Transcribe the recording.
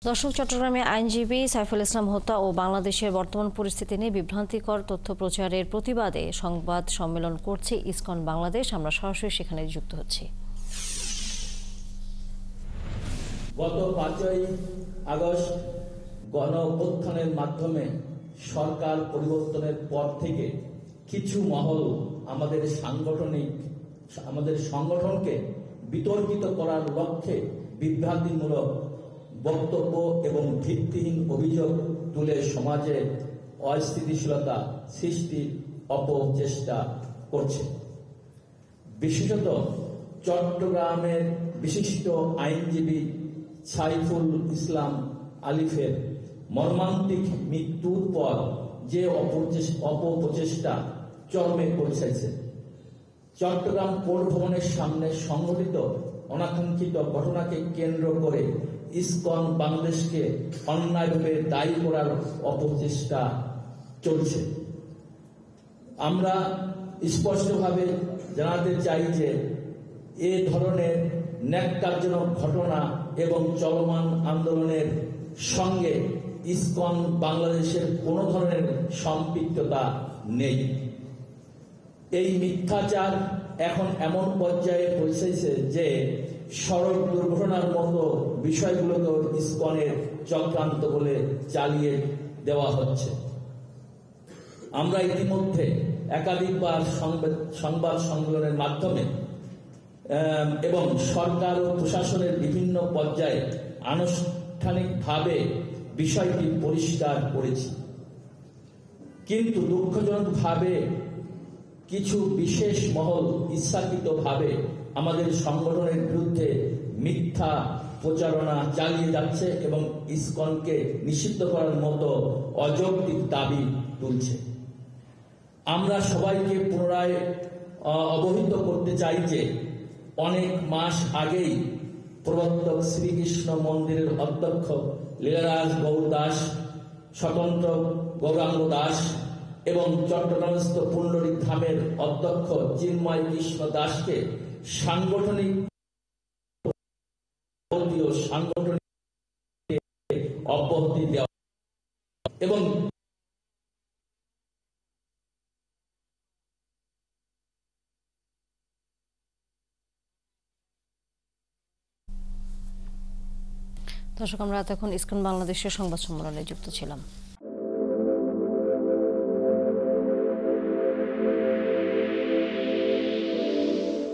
দর্শক, চট্টগ্রামে আইনজীবী সাইফুল ইসলাম হত্যা ও বাংলাদেশের বর্তমান পরিস্থিতি নিয়ে বিভ্রান্তিকর তথ্য প্রচারের প্রতিবাদে সংবাদ সম্মেলন করছে ইসকন বাংলাদেশ। আমরা সরাসরি সেখানে যুক্ত হচ্ছি। গত 5ই আগস্ট গণঅভ্যুত্থানের মাধ্যমে সরকার পরিবর্তনের পর থেকে কিছু মহল আমাদের সংগঠনকে বিতর্কিত করার লক্ষ্যে বিভ্রান্তিমূলক বক্তব্য এবং ভিত্তিহীন অভিযোগ তুলে সমাজে অস্থিতিশীলতা সৃষ্টির অপচেষ্টা করছে। বিশেষত চট্টগ্রামের বিশিষ্ট আইনজীবী সাইফুল ইসলাম আলিফের মর্মান্তিক মৃত্যুর পর যে অপপ্রচেষ্টা চরমে পৌঁছেছে, চট্টগ্রাম কোর্ট ভবনের সামনে সংঘটিত অনাকাঙ্ক্ষিত ঘটনাকে কেন্দ্র করে ইসকন বাংলাদেশকে অন্যায়ভাবে দায়ী করার অপচেষ্টা চলছে। আমরা স্পষ্টভাবে জানাতে চাই যে এ ধরনের ন্যাক্কারজনক ঘটনা এবং চলমান আন্দোলনের সঙ্গে ইসকন বাংলাদেশের কোনো ধরনের সম্পৃক্ততা নেই। এই মিথ্যাচার এখন এমন পর্যায়ে পৌঁছেছে যে সড়ক দুর্ঘটনার মতো বিষয়গুলোকে ইসকনের চক্রান্ত বলে চালিয়ে দেওয়া হচ্ছে। আমরা ইতিমধ্যে একাধিকবার সংবাদ সম্মেলনের মাধ্যমে এবং সরকার ও প্রশাসনের বিভিন্ন পর্যায়ে আনুষ্ঠানিকভাবে বিষয়টি পরিষ্কার করেছি, কিন্তু দুঃখজনকভাবে কিছু বিশেষ মহল ইচ্ছাকৃতভাবে আমাদের সংগঠনের বিরুদ্ধে মিথ্যা প্রচারণা চালিয়ে যাচ্ছে এবং ইসকনকে নিষিদ্ধ করার মতো অযৌক্তিক দাবি তুলছে। আমরা সবাইকে পুনরায় অবহিত করতে চাই যে অনেক মাস আগেই প্রবর্তক শ্রীকৃষ্ণ মন্দিরের অধ্যক্ষ লীলারাজ গৌর দাস, স্বতন্ত্র গৌরাঙ্গ দাস এবং চট্টগ্রামস্থ পুণ্ডরিক ধামের অধ্যক্ষ চিন্ময় কৃষ্ণ দাসকে সাংগঠনিক অব্যাহতি দেওয়া এবং দর্শক, আমরা এতক্ষণ ইসকন বাংলাদেশের সংবাদ সম্মেলনে যুক্ত ছিলাম।